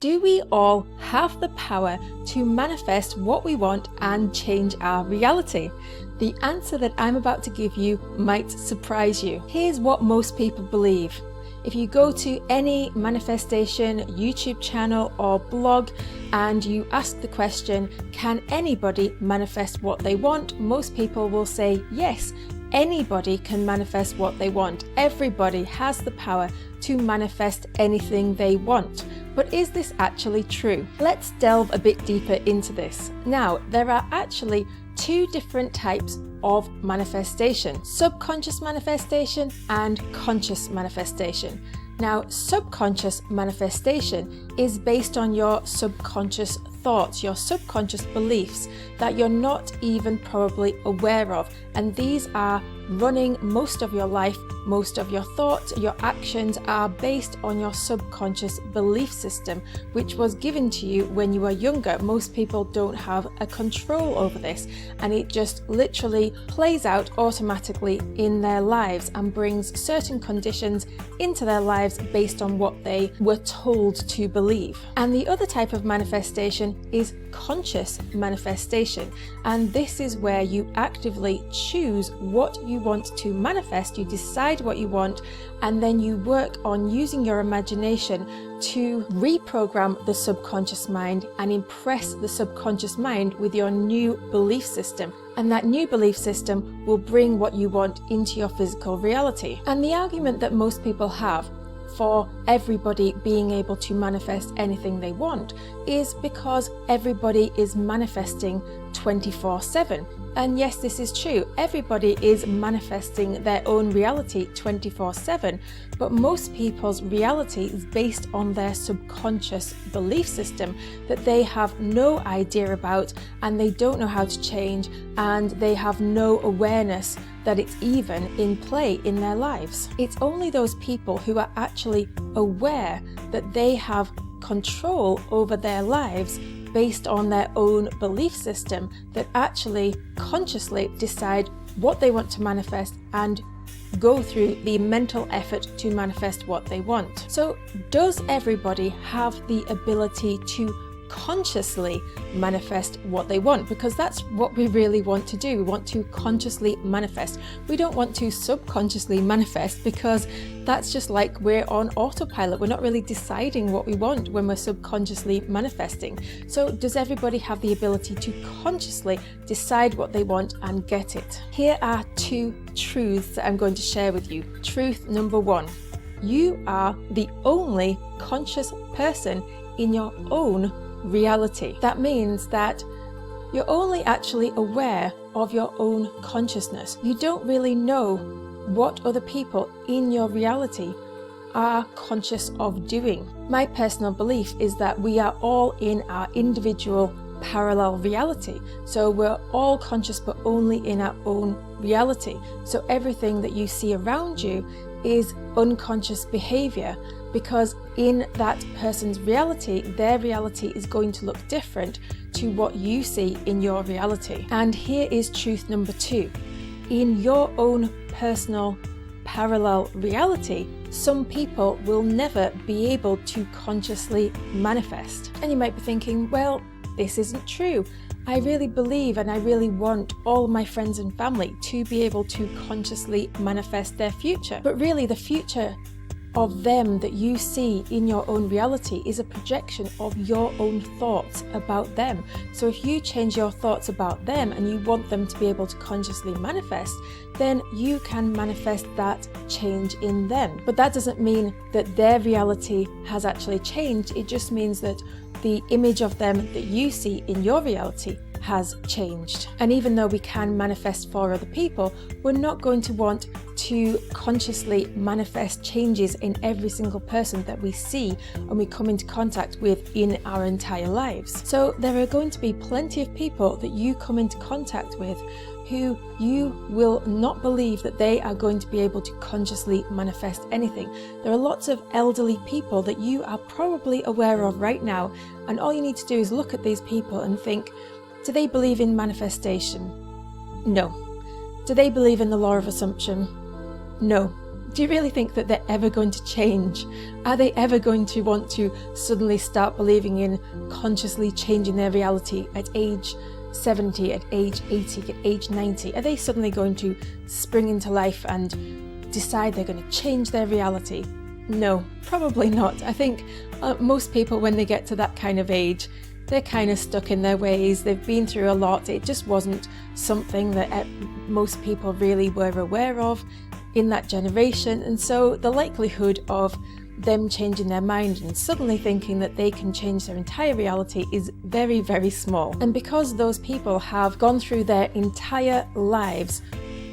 Do we all have the power to manifest what we want and change our reality? The answer that I'm about to give you might surprise you. Here's what most people believe. If you go to any manifestation YouTube channel or blog and you ask the question, can anybody manifest what they want? Most people will say yes. Anybody can manifest what they want. Everybody has the power to manifest anything they want. But is this actually true? Let's delve a bit deeper into this. Now, there are actually two different types of manifestation: subconscious manifestation and conscious manifestation. Now, subconscious manifestation is based on your subconscious thoughts, your subconscious beliefs that you're not even probably aware of. And these are running most of your life. Most of your thoughts, your actions are based on your subconscious belief system, which was given to you when you were younger. Most people don't have a control over this, and it just literally plays out automatically in their lives and brings certain conditions into their lives based on what they were told to believe. And the other type of manifestation is conscious manifestation, and this is where you actively choose what you want to manifest. You decide what you want, and then you work on using your imagination to reprogram the subconscious mind and impress the subconscious mind with your new belief system. And that new belief system will bring what you want into your physical reality. And the argument that most people have for everybody being able to manifest anything they want is because everybody is manifesting 24/7. And yes, this is true. Everybody is manifesting their own reality 24/7, but most people's reality is based on their subconscious belief system that they have no idea about, and they don't know how to change, and they have no awareness that it's even in play in their lives. It's only those people who are actually aware that they have control over their lives based on their own belief system that actually consciously decide what they want to manifest and go through the mental effort to manifest what they want. So, does everybody have the ability to consciously manifest what they want? Because that's what we really want to do. We want to consciously manifest. We don't want to subconsciously manifest, because that's just like we're on autopilot. We're not really deciding what we want when we're subconsciously manifesting. So does everybody have the ability to consciously decide what they want and get it? Here are two truths that I'm going to share with you. Truth number one: you are the only conscious person in your own reality. That means that you're only actually aware of your own consciousness. You don't really know what other people in your reality are conscious of doing. My personal belief is that we are all in our individual parallel reality. So we're all conscious, but only in our own reality. So everything that you see around you is unconscious behavior, because in that person's reality, their reality is going to look different to what you see in your reality. And here is truth number two: in your own personal parallel reality, some people will never be able to consciously manifest. And you might be thinking, well, this isn't true. I really believe and I really want all my friends and family to be able to consciously manifest their future. But really, the future of them that you see in your own reality is a projection of your own thoughts about them. So if you change your thoughts about them and you want them to be able to consciously manifest, then you can manifest that change in them. But that doesn't mean that their reality has actually changed. It just means that the image of them that you see in your reality has changed. And even though we can manifest for other people, we're not going to want to consciously manifest changes in every single person that we see and we come into contact with in our entire lives. So there are going to be plenty of people that you come into contact with who you will not believe that they are going to be able to consciously manifest anything. There are lots of elderly people that you are probably aware of right now, and all you need to do is look at these people and think, do they believe in manifestation? No. Do they believe in the law of assumption? No. Do you really think that they're ever going to change? Are they ever going to want to suddenly start believing in consciously changing their reality at age 70, at age 80, at age 90? Are they suddenly going to spring into life and decide they're going to change their reality? No, probably not. I think most people, when they get to that kind of age, they're kind of stuck in their ways. They've been through a lot. It just wasn't something that most people really were aware of in that generation. And so the likelihood of them changing their mind and suddenly thinking that they can change their entire reality is very, very small. And because those people have gone through their entire lives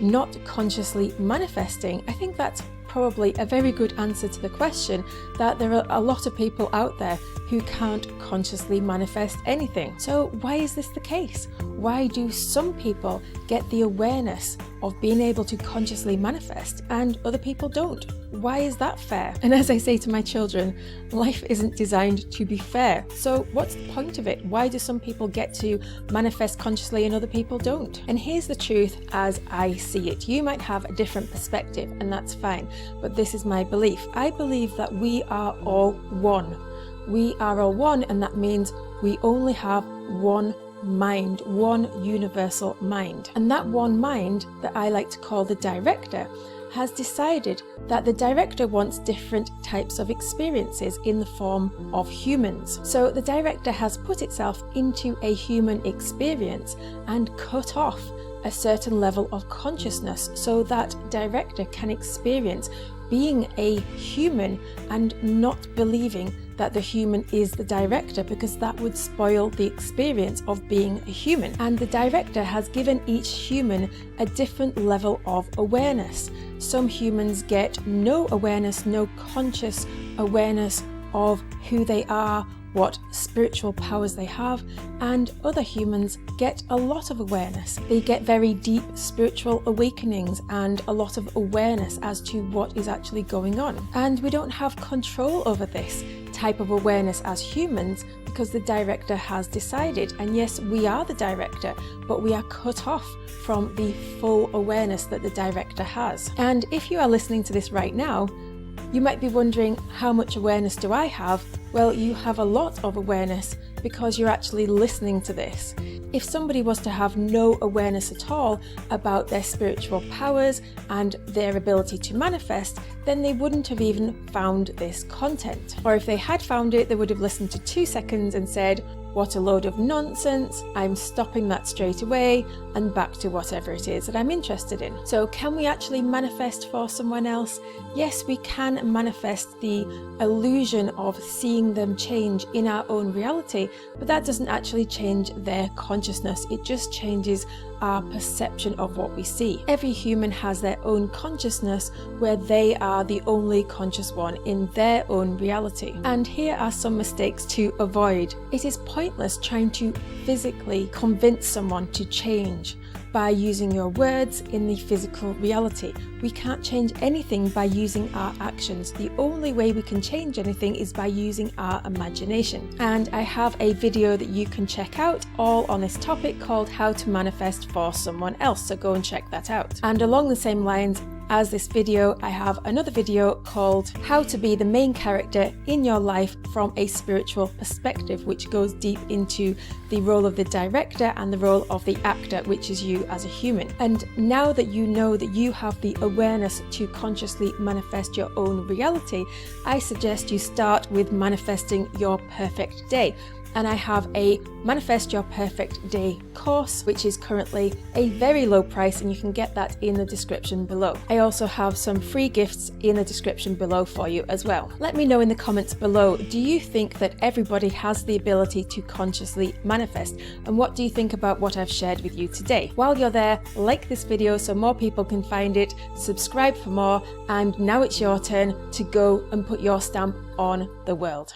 not consciously manifesting, I think that's probably a very good answer to the question that there are a lot of people out there who can't consciously manifest anything. So why is this the case? Why do some people get the awareness of being able to consciously manifest and other people don't? Why is that fair? And as I say to my children, life isn't designed to be fair. So what's the point of it? Why do some people get to manifest consciously and other people don't? And here's the truth as I see it. You might have a different perspective, and that's fine, but this is my belief. I believe that we are all one. We are all one, and that means we only have one mind, one universal mind. And that one mind, that I like to call the director, has decided that the director wants different types of experiences in the form of humans. So the director has put itself into a human experience and cut off a certain level of consciousness so that director can experience being a human and not believing that the human is the director, because that would spoil the experience of being a human. And the director has given each human a different level of awareness. Some humans get no awareness, no conscious awareness of who they are, what spiritual powers they have, and other humans get a lot of awareness. They get very deep spiritual awakenings and a lot of awareness as to what is actually going on. And we don't have control over this type of awareness as humans because the director has decided. And yes, we are the director, but we are cut off from the full awareness that the director has. And if you are listening to this right now, you might be wondering, how much awareness do I have? Well, you have a lot of awareness because you're actually listening to this. If somebody was to have no awareness at all about their spiritual powers and their ability to manifest, then they wouldn't have even found this content. Or if they had found it, they would have listened to 2 seconds and said, "What a load of nonsense, I'm stopping that straight away," and back to whatever it is that I'm interested in. So can we actually manifest for someone else? Yes, we can manifest the illusion of seeing them change in our own reality, but that doesn't actually change their consciousness. It just changes our perception of what we see. Every human has their own consciousness where they are the only conscious one in their own reality. And here are some mistakes to avoid. It is pointless trying to physically convince someone to change by using your words in the physical reality. We can't change anything by using our actions. The only way we can change anything is by using our imagination. And I have a video that you can check out all on this topic called How to Manifest for Someone Else, so go and check that out. And along the same lines as this video, I have another video called How to Be the Main Character in Your Life from a Spiritual Perspective, which goes deep into the role of the director and the role of the actor, which is you as a human. And now that you know that you have the awareness to consciously manifest your own reality, I suggest you start with manifesting your perfect day. And I have a Manifest Your Perfect Day course, which is currently a very low price, and you can get that in the description below. I also have some free gifts in the description below for you as well. Let me know in the comments below, do you think that everybody has the ability to consciously manifest? And what do you think about what I've shared with you today? While you're there, like this video so more people can find it, subscribe for more, and now it's your turn to go and put your stamp on the world.